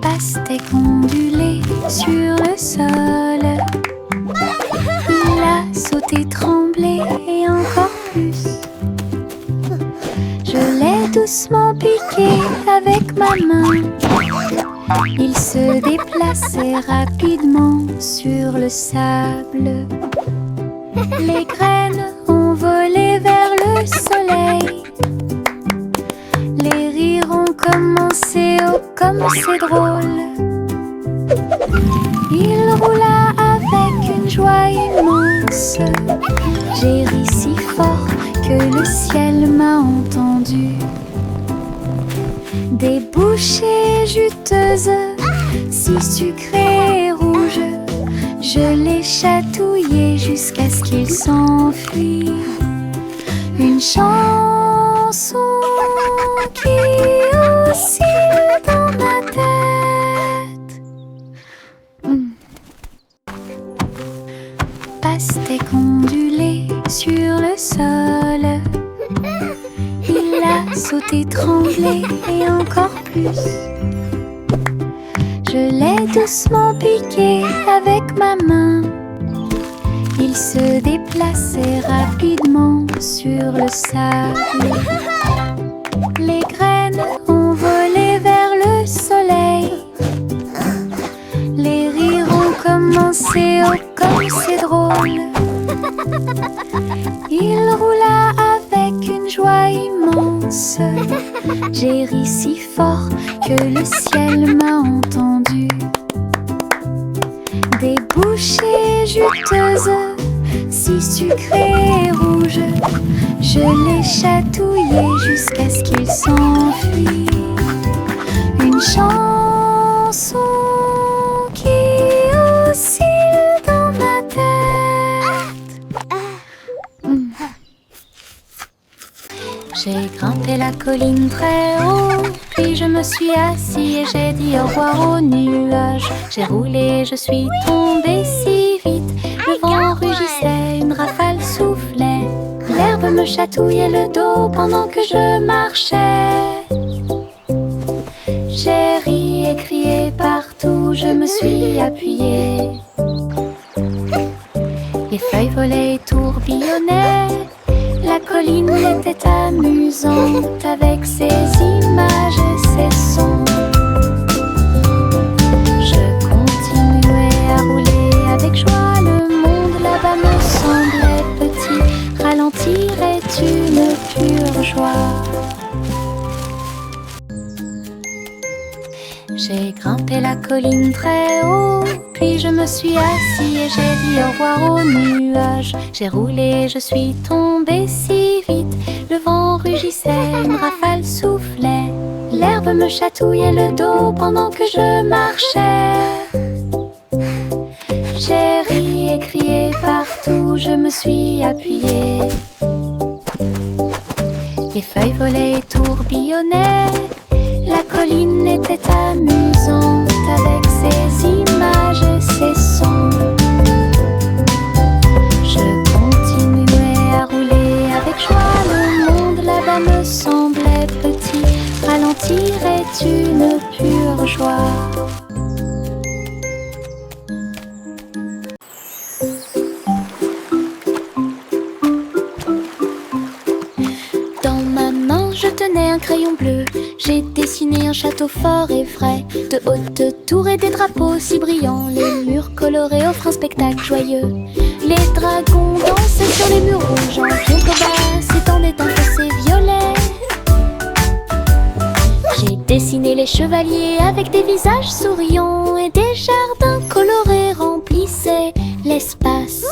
pastèque ondulée sur le sol. Il a sauté, tremblé et encore plus. Je l'ai doucement piqué avec ma main. Il se déplaçait rapidement sur le sable. Les graines ont volé vers le soleil. Les rires ont commencé, oh comme c'est drôle. Il roula avec une joie immense. J'ai ri si fort que le ciel m'a entendu. Des bouchées juteuses, si sucrées et rouges, je les chatouillais jusqu'à ce qu'ils s'enfuient. Une chanson qui oscille dans ma tête. Pastèque ondulée sur le sol. Il a sauté, tremblé et encore plus. Je l'ai doucement piqué avec ma main. Il se déplaçait rapidement sur le sable. Les graines ont volé vers le soleil. Les rires ont commencé, oh comme c'est drôle. Il roula avec une joie immense. J'ai ri si fort que le ciel m'a entendu. Des bouchées juteuses, si sucrées et rouges, je les chatouillais jusqu'à ce qu'ils s'enfuient. Une chanson qui oscille dans ma tête. J'ai grimpé la colline très haut, puis je me suis assis et j'ai dit au revoir aux nuages. J'ai roulé, je suis tombée si vite, le vent rugissait, une rafale soufflait. L'herbe me chatouillait le dos pendant que je marchais. J'ai ri et crié partout, je me suis appuyée. Les feuilles volaient et tourbillonnaient. La colline était amusante avec ses images et ses sons. Je continuais à rouler avec joie. Le monde là-bas me semblait petit. Ralentir est une pure joie. J'ai grimpé la colline très haut, puis je me suis assis et j'ai dit au revoir aux nuages. J'ai roulé, je suis tombée si vite, le vent rugissait, une rafale soufflait. L'herbe me chatouillait le dos pendant que je marchais. J'ai ri et crié partout, je me suis appuyée. Les feuilles volaient et tourbillonnaient. La colline était amusante avec ses images et ses sons. Je continuais à rouler avec joie. Le monde là-bas me semblait petit. Ralentir est une pure joie. Dans ma main, je tenais un crayon bleu. J'ai dessiné un château fort et vrai, de hautes tours et des drapeaux si brillants. Les murs colorés offrent un spectacle joyeux. Les dragons dansaient sur les murs rouges. En contrebas s'étendait un fossé violet. J'ai dessiné les chevaliers avec des visages souriants. Et des jardins colorés remplissaient l'espace.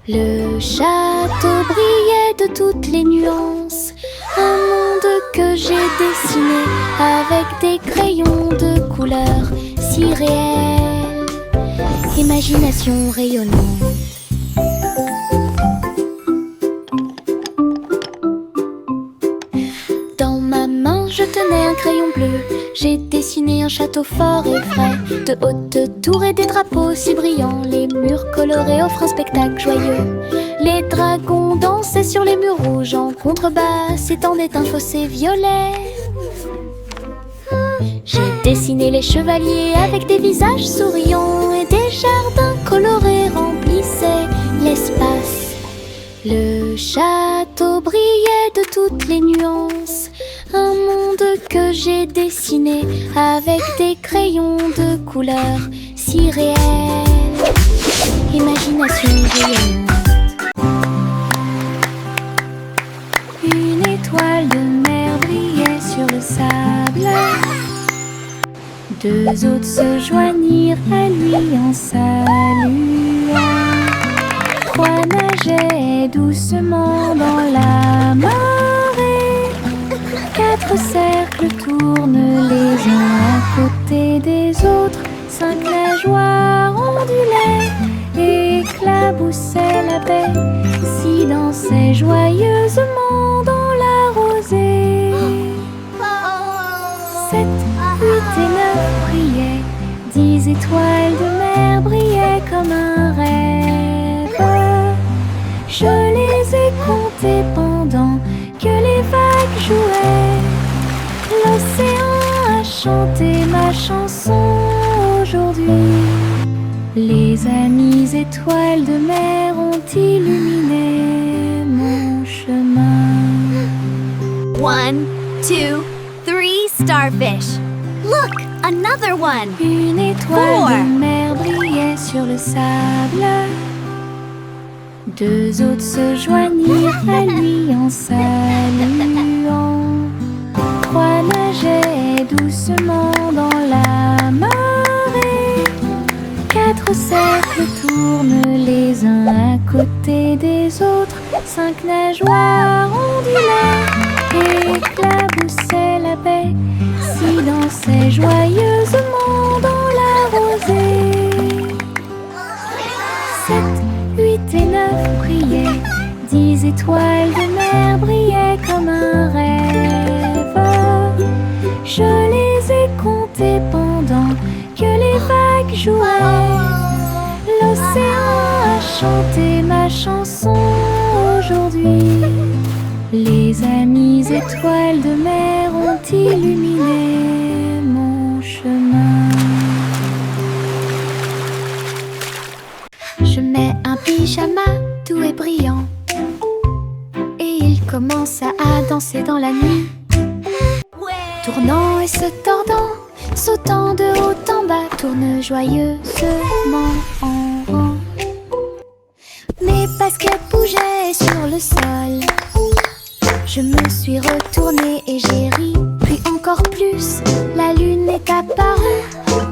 Le château brillait de toutes les nuances. Un monde que j'ai dessiné avec des crayons de couleurs si réels. Imagination rayonnante. Dans ma main, je tenais un crayon bleu. J'ai dessiné un château fort et vrai, de hautes tours et des drapeaux si brillants. Les murs colorés offrent un spectacle joyeux. Les dragons dansaient sur les murs rouges. En contrebas s'étendait un fossé violet. J'ai dessiné les chevaliers avec des visages souriants et des jardins colorés remplissaient l'espace. Le château brillait de toutes les nuances, un monde que j'ai dessiné avec des crayons de couleurs si réelles. Imagination brillante. Une étoile de mer brillait sur le sable. Deux autres se joignirent à lui en saluant. Trois nageaient doucement dans la marée. Quatre cercles tournent les uns à côté des autres. Cinq nageoires ondulaient et éclaboussaient la baie. Six dansaient joyeusement dans la rosée. 7, 8 et 9 brillaient. 10 étoiles de mer brillaient comme un rêve. Je les ai comptées pendant que les vagues jouaient. L'océan a chanté ma chanson aujourd'hui. Les amies étoiles de mer ont illuminé mon chemin. 1, 2, 3 starfish. Look, another one. Une étoile de mer brillait sur le sable. Deux autres se joignirent à lui en saluant. Trois nageaient doucement dans la marée. Quatre cercles tournent les uns à côté des autres. Cinq nageoires ondulaient et éclaboussaient la baie. Six dansaient joyeusement dans la rosée. 7, 8 et 9 brillaient. 10 étoiles de mer brillaient comme un rêve. Je les ai comptées pendant que les vagues jouaient. L'océan a chanté ma chanson aujourd'hui. Les amies étoiles de mer ont illuminé mon chemin. Je mets un pyjama doux et brillant et il commence à danser dans la nuit. Tournant et se tordant, sautant de haut en bas, tourne joyeusement en rond. Mes baskets bougeaient sur le sol. Je me suis retournée et j'ai ri, puis encore plus. La lune est apparue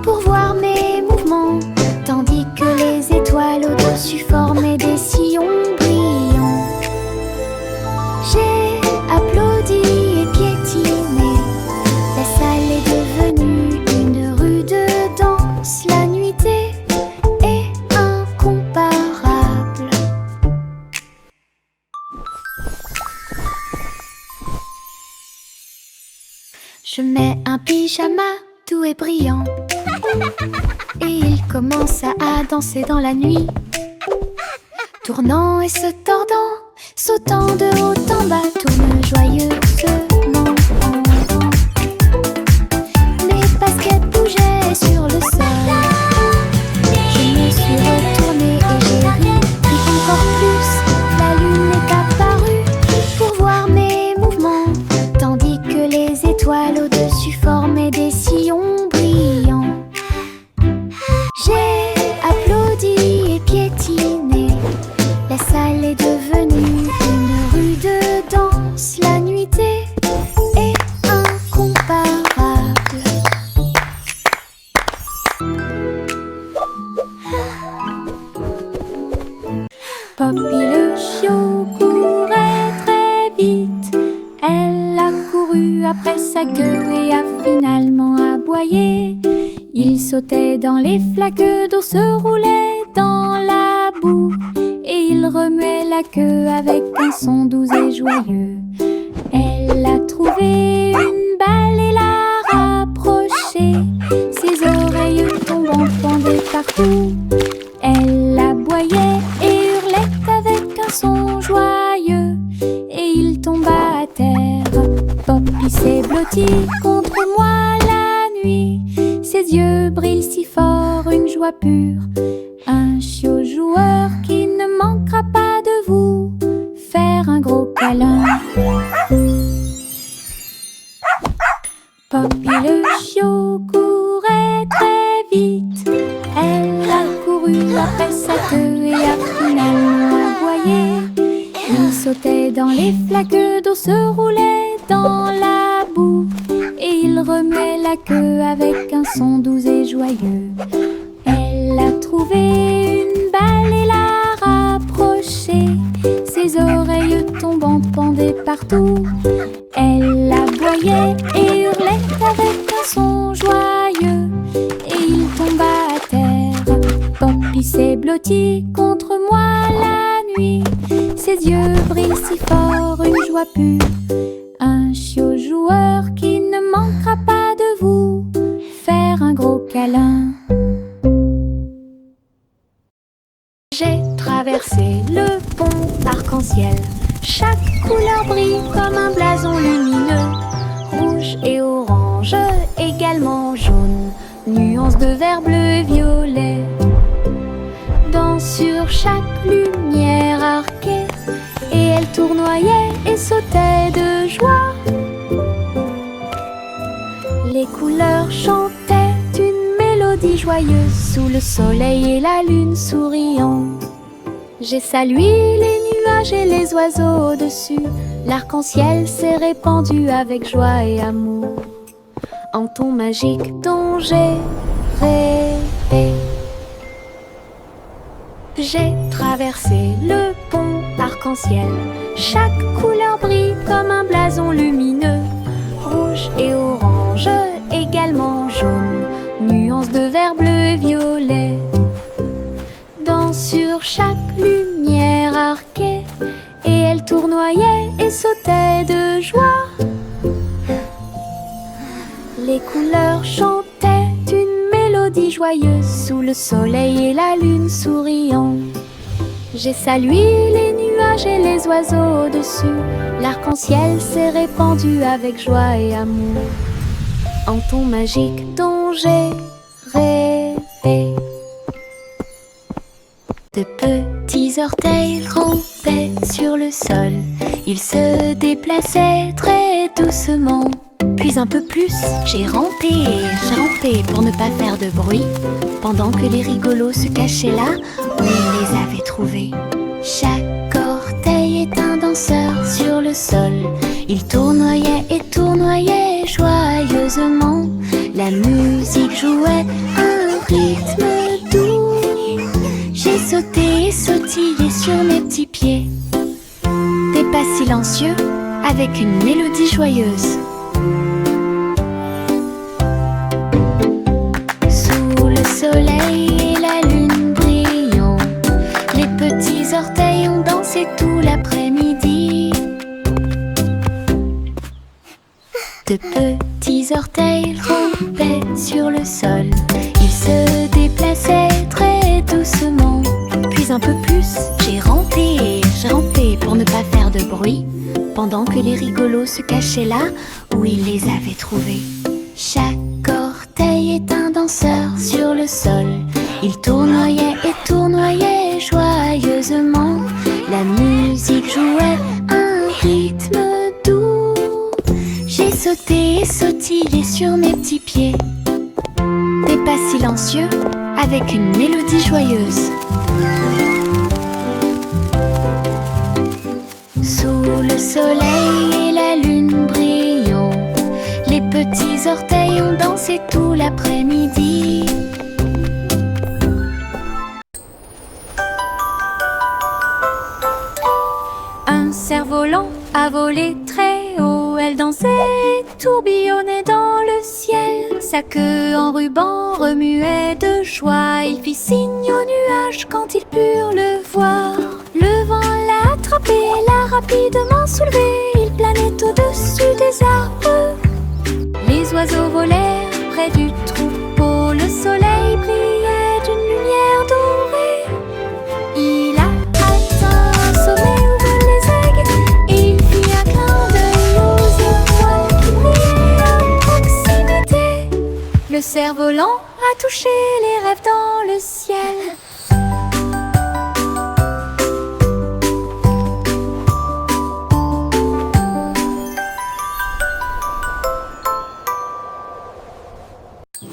pour voir mes mouvements, tandis que les étoiles au-dessus formaient des sillons brillants. J'ai applaudi et piétiné. La salle est devenue une rue de danse. La nuitée est incomparable. Je mets un pyjama doux et brillant et il commence à danser dans la nuit. Tournant et se tordant, sautant de haut en bas, tourne joyeusement en rond. Mes baskets bougeaient sur le sol. Je me suis retournée et j'ai ri, puis encore plus. La lune est apparue pour voir mes mouvements, tandis que les étoiles au-dessus formaient des sillons brillants. J'ai applaudi et piétiné. La salle est devenue une rue de danse. La nuitée est incomparable. Poppy le chiot courait très vite. Elle a couru après sa queue et a finalement aboyé. Il sautait dans les flaques d'eau, se roulait dans la boue, et il remuait la queue avec un son doux et joyeux. Elle a trouvé une balle et l'a rapprochée. Ses oreilles tombant pendaient partout. Elle aboyait et hurlait avec un son joyeux, et il tomba à terre. Poppy s'est blotti contre moi la nuit. Ses yeux brillent si fort, une joie pure. Un chiot joueur qui ne manquera pas de vous faire un gros câlin. Poppy le chiot courait très vite. Elle a couru après sa queue et a finalement aboyé. Il sautait dans les flaques d'eau, se roulait dans la boue, et il remuait la queue avec un son doux et joyeux. Elle a trouvé une balle et l'a rapprochée, ses oreilles tombantes pendaient partout. Elle aboyait et hurlait avec un son joyeux, et il tomba à terre. Poppy s'est blotti contre moi la nuit. Ses yeux brillent si fort, une joie pure. Un chiot joueur qui ne manquera pas de vous faire un gros câlin. J'ai traversé le pont arc-en-ciel. Chaque couleur brille comme un blason lumineux. Rouge et orange, également jaune. Nuances de vert, bleu et violet. Sur chaque lumière arquée, et elle tournoyait et sautait de joie. Les couleurs chantaient une mélodie joyeuse sous le soleil et la lune souriant. J'ai salué les nuages et les oiseaux au-dessus. L'arc-en-ciel s'est répandu avec joie et amour en ton magique dont j'ai rêvé. J'ai traversé le pont arc-en-ciel. Chaque couleur brille comme un blason lumineux. Rouge et orange, également jaune. Nuances de vert, bleu et violet. Sur chaque lumière arquée, et elle tournoyait et sautait de joie. Les couleurs chantaient une mélodie joyeuse sous le soleil et la lune souriant. J'ai salué les nuages et les oiseaux au-dessus. L'arc-en-ciel s'est répandu avec joie et amour en ton magique dont j'ai rêvé. De petits orteils rampaient sur le sol. Ils se déplaçaient très doucement. Puis un peu plus, j'ai rampé pour ne pas faire de bruit, pendant que les rigolos se cachaient là où ils les avaient trouvés. Chaque orteil est un danseur sur le sol. Il tournoyait et tournoyait joyeusement. La musique jouait un rythme doux. J'ai sauté et sautillé sur mes petits pieds. Des pas silencieux avec une mélodie joyeuse. Sous le soleil et la lune brillant, les petits orteils ont dansé tout l'après-midi. De petits orteils rampaient sur le sol. Ils se déplaçaient très doucement. Puis un peu plus, j'ai rampé pour ne pas faire de bruit, pendant que les rigolos se cachaient là où ils les avaient trouvés. Chaque orteil est un danseur sur le sol. Il tournoyait et tournoyait joyeusement. La musique jouait un rythme doux. J'ai sauté et sautillé sur mes petits pieds. Des pas silencieux avec une mélodie joyeuse. Sous le soleil et la lune brillant, les petits orteils ont dansé tout l'après-midi. Un cerf-volant a volé très haut. Elle dansait et tourbillonnait dans le ciel. Sa queue en ruban remuait de joie. Il fit signe aux nuages quand ils purent le voir. Le vent l'a attrapé et l'a rapidement soulevé. Il planait au-dessus des arbres. Les oiseaux volèrent près du troupeau. Le soleil brillait d'une lumière dorée. Il a atteint un sommet où volent les aigues. Et il fit un clin d'œil aux étoiles qui brillaient à proximité. Le cerf-volant a touché les rêves dans le ciel.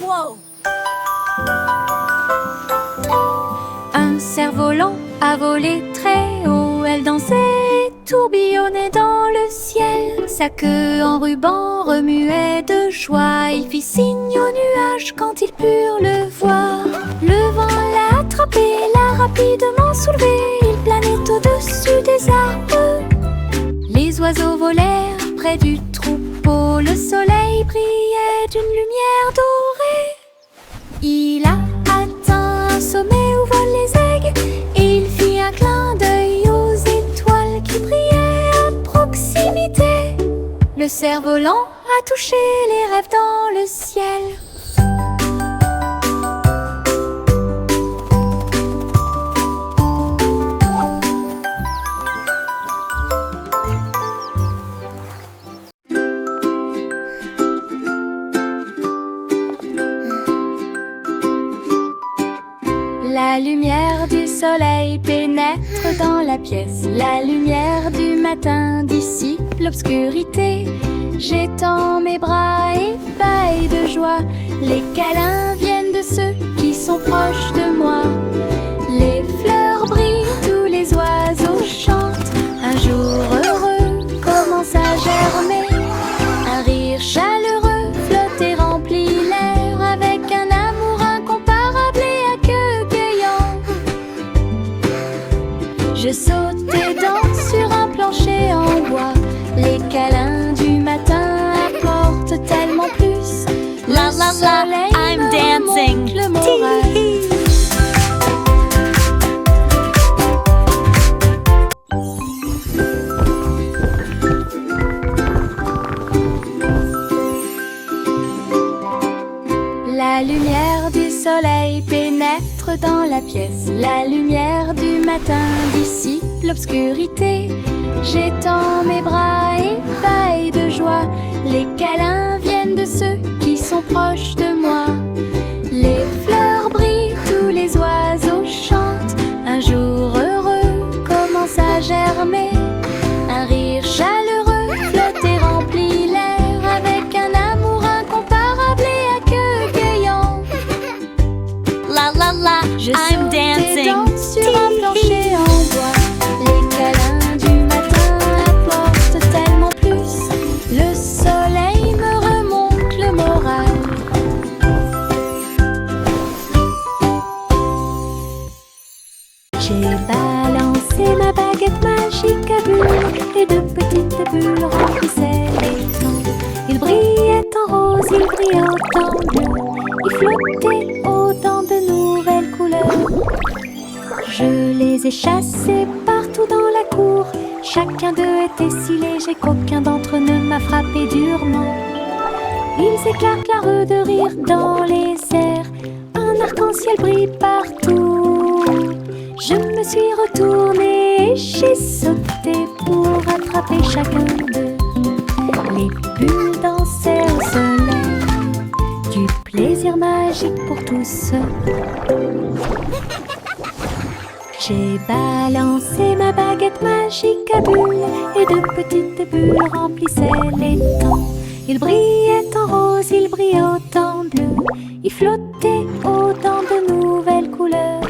Whoa! Un cerf-volant a volé très haut. Elle dansait et tourbillonnait dans le ciel. Sa queue en ruban remuait de joie. Il fit signe aux nuages quand ils purent le voir. Le vent l'a attrapé, l'a rapidement soulevé. Il planait au-dessus des arbres. Les oiseaux volèrent près du troupeau. Le soleil brillait d'une lumière dorée. Il a atteint un sommet où volent les aigues. Il fit un clin d'œil aux étoiles qui brillaient à proximité. Le cerf-volant a touché les rêves dans le ciel. La lumière du soleil pénètre dans la pièce. La lumière du matin dissipe l'obscurité. J'étends mes bras ébahis de joie. Les câlins viennent de ceux qui sont proches de moi. Les fleurs brillent, tous les oiseaux chantent. Un jour heureux commence à germer. Un rire chaleureux flotte et remplit l'air avec un amour incomparable et accueillant. Je saute et danse sur un plancher en bois. Les câlins du matin apportent tellement plus. La la la, I'm dancing. Le moral. La lumière du soleil pénètre dans la pièce. La lumière du matin dissipe l'obscurité. J'étends mes bras ébahis de joie. Les câlins viennent de ceux qui sont proches de moi. Les fleurs brillent, tous les oiseaux chantent. Un jour heureux commence à germer. Un rire chaleureux flotte et remplit l'air avec un amour incomparable et accueillant. La la la, Je I'm saute et dancing. danse sur un plancher en bois. Les câlins du matin apportent tellement plus. Le soleil me remonte le moral. J'ai balancé ma baguette magique à bulles et de petites bulles remplissaient l'étang. Il brillait en rose, il brillait en bleu. Il flottait haut dans de nouvelles couleurs. Je les ai chassés partout dans la cour. Chacun d'eux était si léger qu'aucun d'entre eux ne m'a frappé durement. Ils éclatent la rue de rire dans les airs. Un arc-en-ciel brille partout. Je me suis retournée et j'ai sauté pour attraper chacun d'eux. Les bulles dansaient au soleil. Du plaisir magique pour tous. J'ai balancé ma baguette magique à bulles et de petites bulles remplissaient l'étang. Il brillait en rose, il brillait en bleu. Il flottait haut dans de nouvelles couleurs.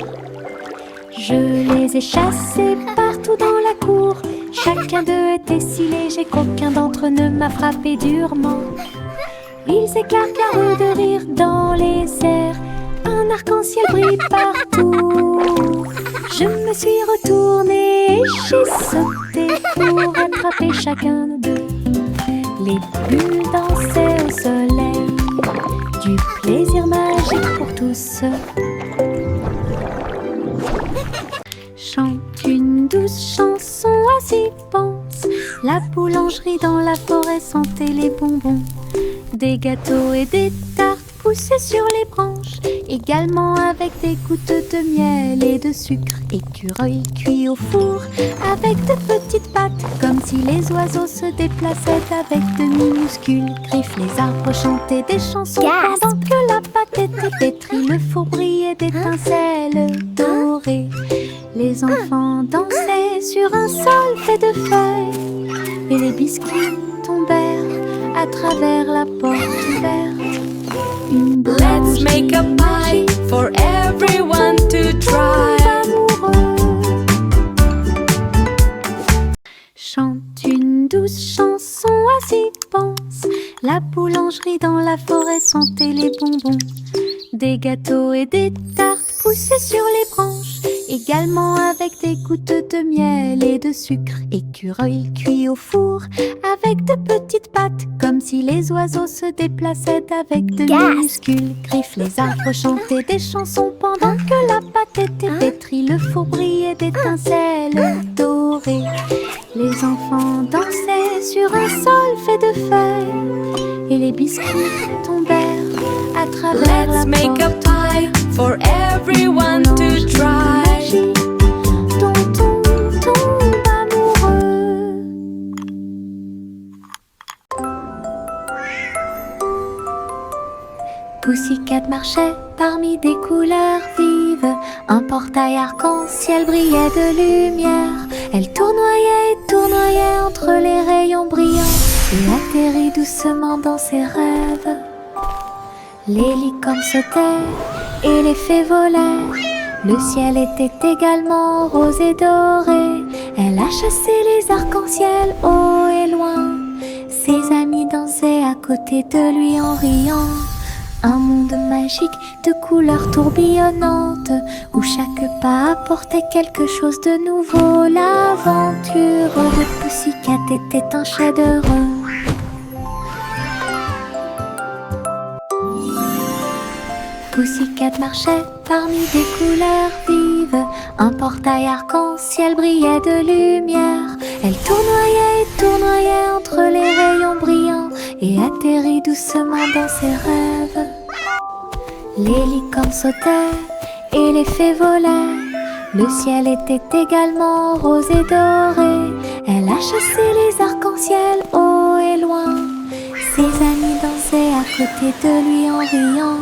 Je les ai chassés partout dans la cour. Chacun d'eux était si léger qu'aucun d'entre eux ne m'a frappé durement. Ils éclatent la rue de rire dans les airs. Un arc-en-ciel brille partout. Je me suis retournée et j'ai sauté pour attraper chacun d'eux. Les bulles dansaient au soleil. Du plaisir magique pour tous. Chante une douce chanson, assis pense. La boulangerie dans la forêt sentait les bonbons. Des gâteaux et des tartes poussaient sur les branches. également avec des gouttes de miel et de sucre. Écureuil cuit au four avec de petites pattes, comme si les oiseaux se déplaçaient avec de minuscules griffes. Les arbres chantaient des chansons pendant que la pâte était pétrie. Le four brillait d'étincelles dorées. Les enfants dansaient sur un sol fait de feuilles, et les biscuits tombèrent à travers la porte ouverte. Une Let's make a pie for everyone to try. Chante une douce chanson, assis pense. La boulangerie dans la forêt sentait les bonbons. Des gâteaux et des tartes poussaient sur les branches, également avec des gouttes de miel et de sucre. Écureuil cuit au four avec de petites pattes, comme si les oiseaux se déplaçaient avec de minuscules griffes. Les arbres chantaient des chansons pendant que la pâte était pétrie. Le four brillait d'étincelles dorées. Les enfants dansaient sur un sol fait de feuilles, et les biscuits tombèrent à travers la Let's make a porte pie for everyone to try. Tonton tombe amoureux. Pussycat marchait parmi des couleurs vives. Un portail arc-en-ciel brillait de lumière. Elle tournoyait et tournoyait entre les rayons brillants et atterrit doucement dans ses rêves. Les licornes sautaient et les fées volaient. Le ciel était également rose et doré. Elle a chassé les arcs-en-ciel haut et loin. Ses amis dansaient à côté de lui en riant. Un monde magique de couleurs tourbillonnantes, où chaque pas apportait quelque chose de nouveau. L'aventure de Pussycat était un chef-d'œuvre. Pussycat marchait parmi des couleurs vives. Un portail arc-en-ciel brillait de lumière. Elle tournoyait et tournoyait entre les rayons brillants et atterrit doucement dans ses rêves. Les licornes sautaient et les fées volaient. Le ciel était également rose et doré. Elle a chassé les arcs-en-ciel haut et loin. Ses amis dansaient à côté de lui en riant.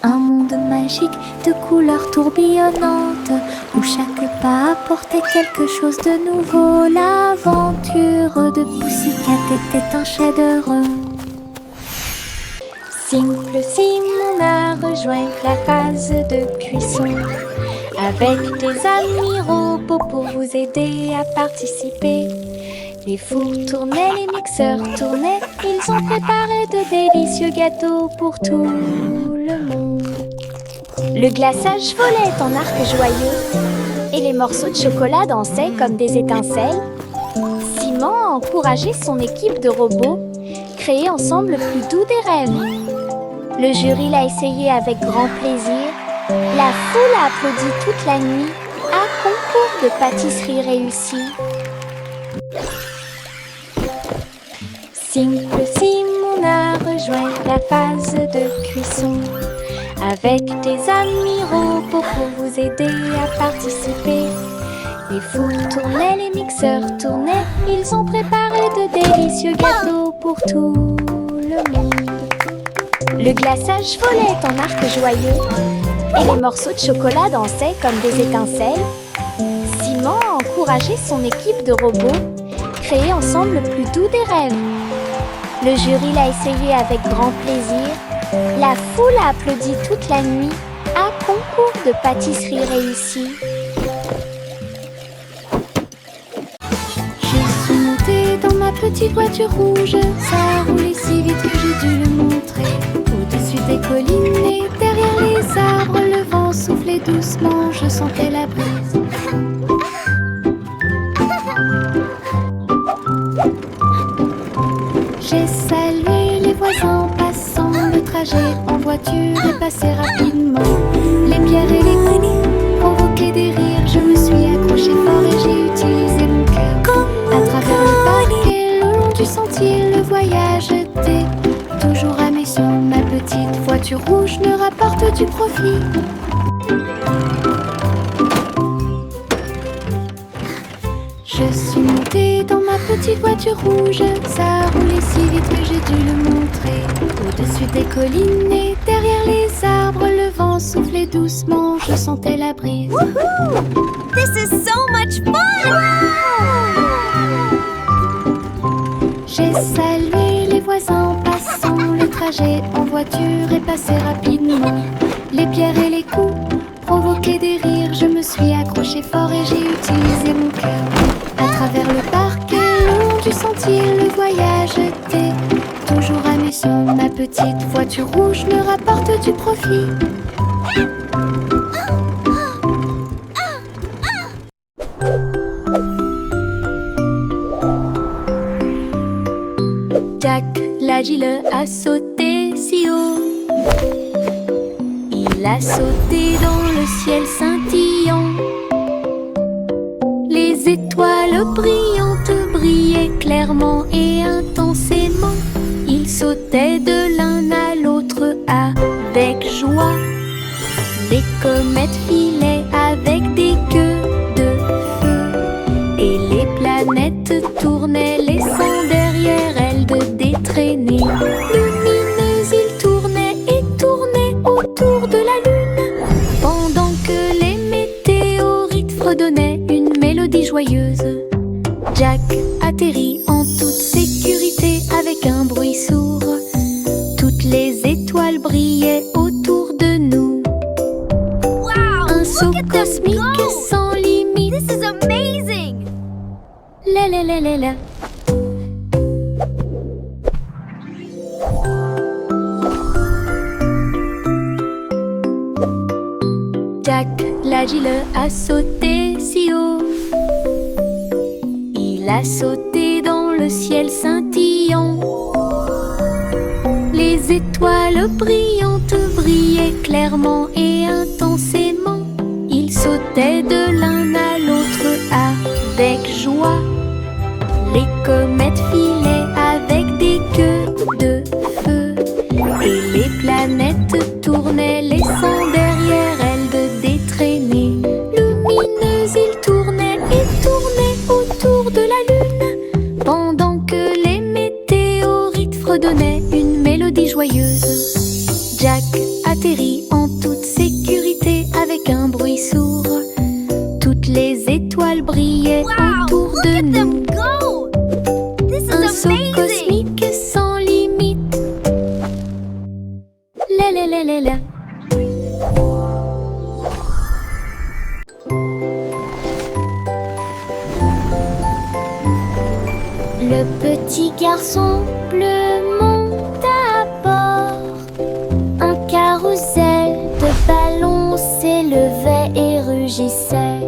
Un monde magique de couleurs tourbillonnantes, où chaque pas apportait quelque chose de nouveau. L'aventure de Pussycat était un chef-d'œuvre. Simple Simon a rejoint la phase de cuisson, avec des amis robots pour vous aider à participer. Les fours tournaient, les mixeurs tournaient, ils ont préparé de délicieux gâteaux pour tout le monde. Le glaçage volait en arc joyeux, et les morceaux de chocolat dansaient comme des étincelles. Simon a encouragé son équipe de robots, créer ensemble le plus doux des rêves. Le jury l'a essayé avec grand plaisir. La foule a applaudi toute la nuit. Un concours de pâtisserie réussi. Simple Simon a rejoint la phase de cuisson, avec des amis robots pour vous aider à participer. Les fours tournaient, les mixeurs tournaient, ils ont préparé de délicieux gâteaux pour tout le monde. Le glaçage volait en arc joyeux, et les morceaux de chocolat dansaient comme des étincelles. Simon a encouragé son équipe de robots, créer ensemble le plus doux des rêves. Le jury l'a essayé avec grand plaisir. La foule a applaudi toute la nuit. Un concours de pâtisserie réussi. Je suis montée dans ma petite voiture rouge. Ça a roulé si vite que j'ai dû le montrer. Au-dessus des collines et derrière les arbres, le vent soufflait doucement. Je sentais la brise. J'ai salué les voisins passant. Le trajet en voiture est passé rapidement. Les pierres et les coups provoquaient des rires. Je me suis accrochée fort et j'ai utilisé mon cœur. À travers le parc et le long du sentier, le voyage était toujours à mes yeux. Ma petite voiture rouge ne rapporte du profit. Je suis montée dans ma petite voiture rouge. Ça roulait si vite que j'ai dû le montrer. Au-dessus des collines et derrière les arbres, le vent soufflait doucement, je sentais la brise. This is so much fun! J'ai salué les voisins en passant. Le trajet en voiture est passé rapidement. Les pierres et les coups provoquaient des rires. Je me suis accrochée fort et j'ai utilisé mon cœur. À travers le parc et le long du sentier, le voyage était toujours amusant. Ma petite voiture rouge me rapporte du profit. Jack l'agile a sauté si haut. Il a sauté dans le ciel scintillant. Les étoiles brillantes brillaient clairement et intensément. Il sautait de l'un à l'autre avec joie. Les comètes filaient avec des queues de feu. Et les planètes tournaient, laissant derrière elles des traînées lumineuses. Ils tournaient et tournaient autour de la lune, pendant que les météorites fredonnaient une mélodie joyeuse. Jack atterrit en toute sécurité avec un bruit sourd. Toutes les étoiles brillaient autour de nous. Wow! Un saut Look at them cosmique go! sans limite. This is amazing! La la la la la. Jack l'agile a sauté si haut. Il a sauté dans le ciel scintillant. Les étoiles brillantes brillaient clairement et intensément. Il sautait de l'un à l'autre avec joie. Les comètes filaient avec des queues de feu. Et les planètes tournaient, laissant derrière elles des traînées lumineuses. Ils tournaient et tournaient autour de la lune, pendant que les météorites fredonnaient une mélodie joyeuse. Jack atterrit en toute sécurité avec un bruit sourd. Toutes les étoiles brillaient Wow! autour Look de at nous. them go! This Un is saut amazing! cosmique sans limite. La la la la la. Le petit garçon bleu monte à bord. Un carrousel de ballons s'élevait et rugissait.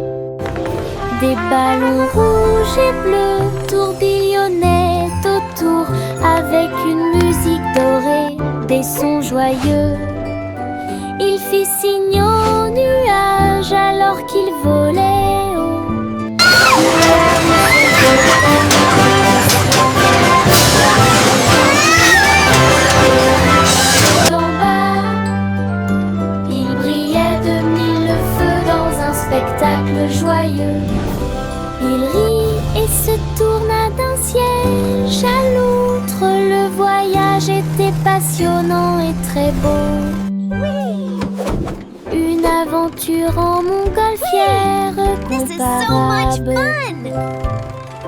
Des ballons rouges et bleus tourbillonnaient autour avec une musique dorée, des sons joyeux. Il fit signe aux nuages alors qu'il volait haut. En bas, il brillait de mille feux dans un spectacle joyeux. Il rit et se tourna d'un siège à l'autre. Le voyage était passionnant et très beau. Une aventure en montgolfière This is so much comparable. fun!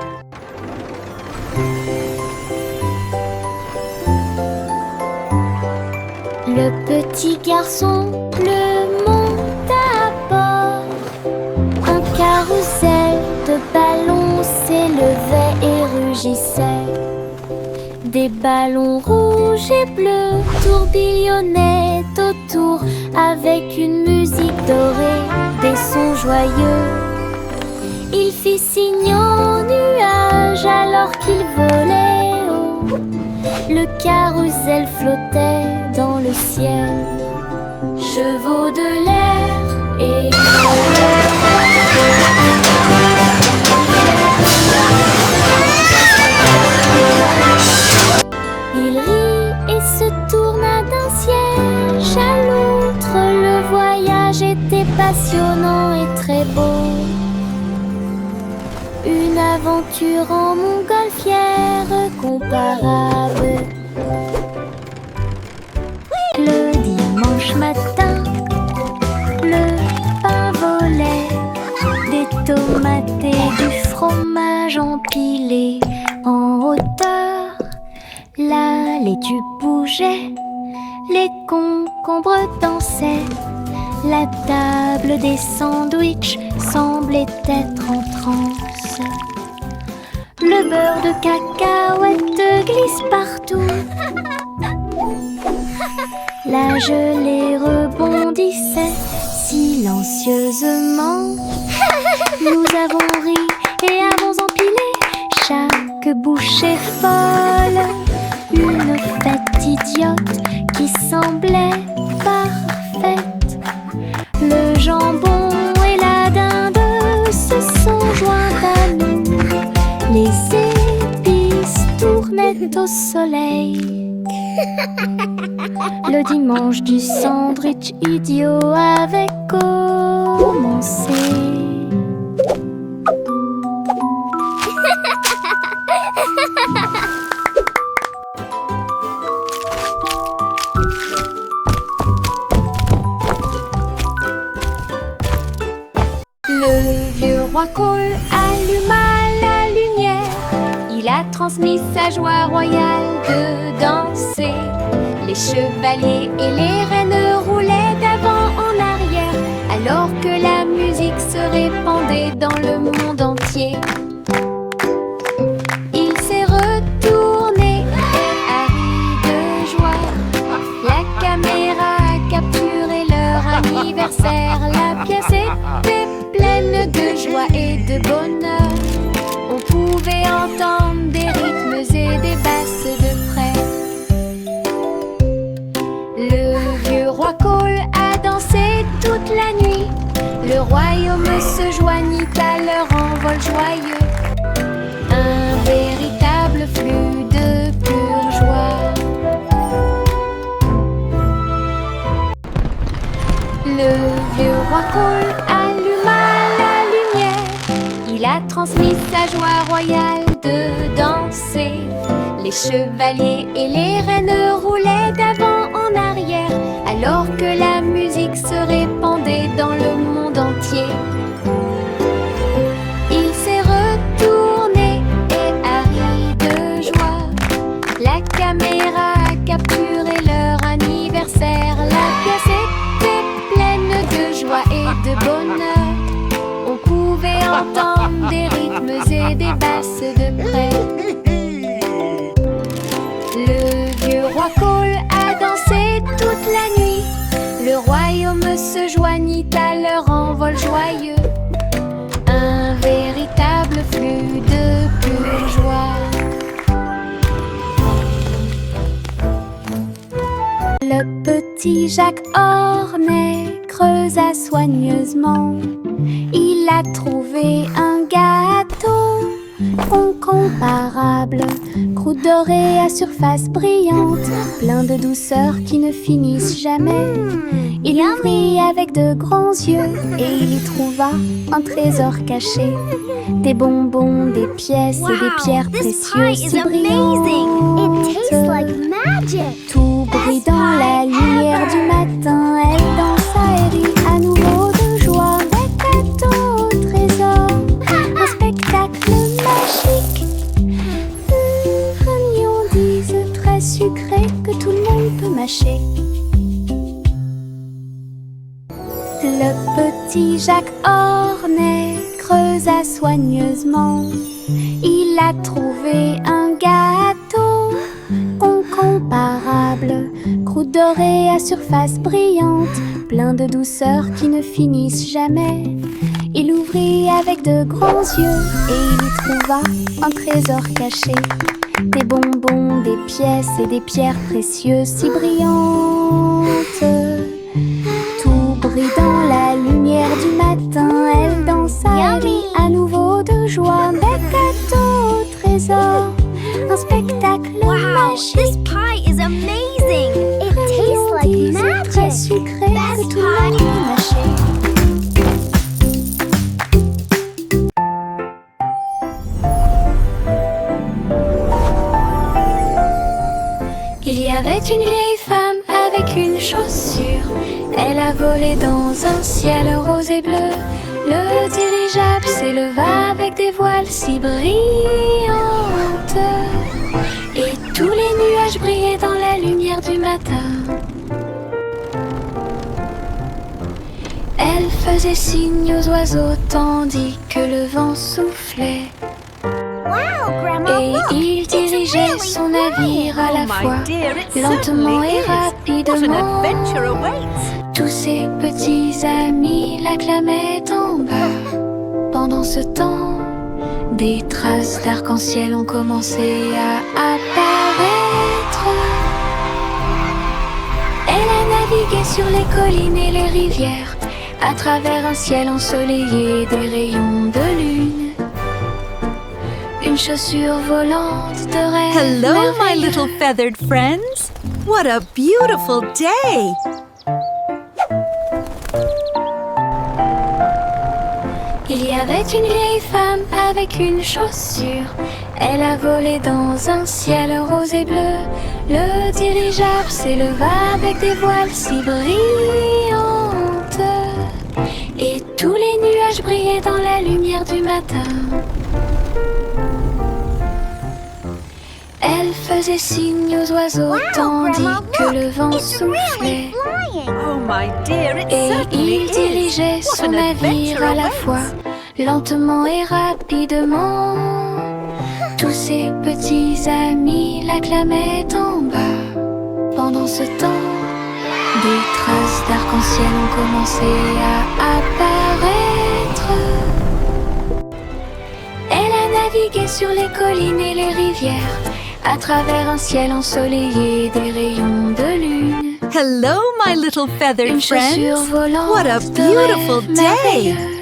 Le petit garçon bleu monte à bord. Un carrousel de ballons s'élevait et rugissait. Des ballons rouges et bleus tourbillonnaient autour avec une musique dorée, des sons joyeux. Il fit signe aux nuages alors qu'il volait haut. Le carrousel flottait dans le ciel. Chevaux de l'air et il rit et se tourna d'un siège à l'autre. C'était passionnant et très beau. Une aventure en montgolfière comparable. Le dimanche matin, le pain volait, des tomates et du fromage empilés en hauteur. La laitue bougeait, les concombres dansaient. La table des sandwichs semblait être en transe. Le beurre de cacahuète glisse partout. La gelée rebondissait silencieusement. Nous avons ri et avons empilé chaque bouchée folle. Une fête idiote qui semblait parfaite. Le jambon et la dinde se sont joints à nous. Les épices tournaient au soleil. Le dimanche du sandwich idiot avait commencé. Le vieux roi Cole alluma la lumière. Il a transmis sa joie royale de danser. Les chevaliers et les reines roulaient d'avant en arrière, alors que la musique se répandait dans le monde entier. Il s'est retourné et a ri de joie. La caméra a capturé leur anniversaire. La pièce était pleine de joie et de bonheur. On pouvait entendre des rythmes et des basses de près. Le vieux roi Cole a dansé toute la nuit. Le royaume se joignit à leur envol joyeux. Un véritable flux de pure joie. Le vieux roi Cole alluma la lumière. Il a transmis sa joie royale de danser. Les chevaliers et les reines roulaient d'avant en arrière, alors que la musique se répandait dans le monde entier. Il s'est retourné et a ri de joie. La caméra a capturé leur anniversaire. La pièce était pleine de joie et de bonheur. On pouvait entendre des rythmes et des basses de près. Le vieux roi Cole a dansé toute la nuit. Le royaume se joignit à leur envol joyeux. Un véritable flux de pure joie. Le petit Jacques Ornet creusa soigneusement. Il a trouvé un gâteau incomparable, croûte dorée à surface brillante, plein de douceur qui ne finissent jamais. Il l'ouvrit avec de grands yeux et il y trouva un trésor caché. Des bonbons, des pièces et des pierres précieuses si brillantes. Tout brille dans la lumière du matin. Elle dansa et rit à nouveau de joie. Des gâteaux au trésor, un spectacle magique. Friandise très sucrée que tout le monde peut mâcher. Le petit Jacques Ornet creusa soigneusement. Il a trouvé un gâteau incomparable, croûte dorée à surface brillante, plein de douceur qui ne finissent jamais. Il ouvrit avec de grands yeux et il y trouva un trésor caché. Des bonbons, des pièces et des pierres précieuses si brillantes. Tout brille dans la lumière du matin. Elle dansa et rit à nouveau de joie. Des gâteaux au trésor, un spectacle magique. This pie is amazing! It tastes like Très magic! sucré que tout le monde peut mâcher. a volé dans un ciel rose et bleu. Le dirigeable s'éleva avec des voiles si brillantes. Et tous les nuages brillaient dans la lumière du matin. Elle faisait signe aux oiseaux tandis que le vent soufflait. Et il dirigeait son navire à la fois, lentement et rapidement. Tous ses petits amis l'acclamaient en bas. Pendant ce temps, des traces d'arc-en-ciel ont commencé à apparaître. Elle a navigué sur les collines et les rivières, à travers un ciel ensoleillé des rayons de lune. Une chaussure volante de rêve. Hello, my merveilleux. little feathered friends. What a beautiful day. Il y avait une vieille femme avec une chaussure. Elle a volé dans un ciel rose et bleu. Le dirigeable s'éleva avec des voiles si brillantes. Et tous les nuages brillaient dans la lumière du matin. Elle faisait signe aux oiseaux tandis que le vent soufflait. Oh, my dear, it Et certainly il is. dirigeait What son an navire adventure à la awaits. fois, lentement et rapidement. Tous ses petits amis l'acclamaient en bas. Pendant ce temps, des traces d'arc-en-ciel ont commencé à apparaître. Elle a navigué sur les collines et les rivières, à travers un ciel ensoleillé des rayons de lune. Hello, my little feathered Une chaussure friends. volante What a de beautiful rêve day. merveilleux.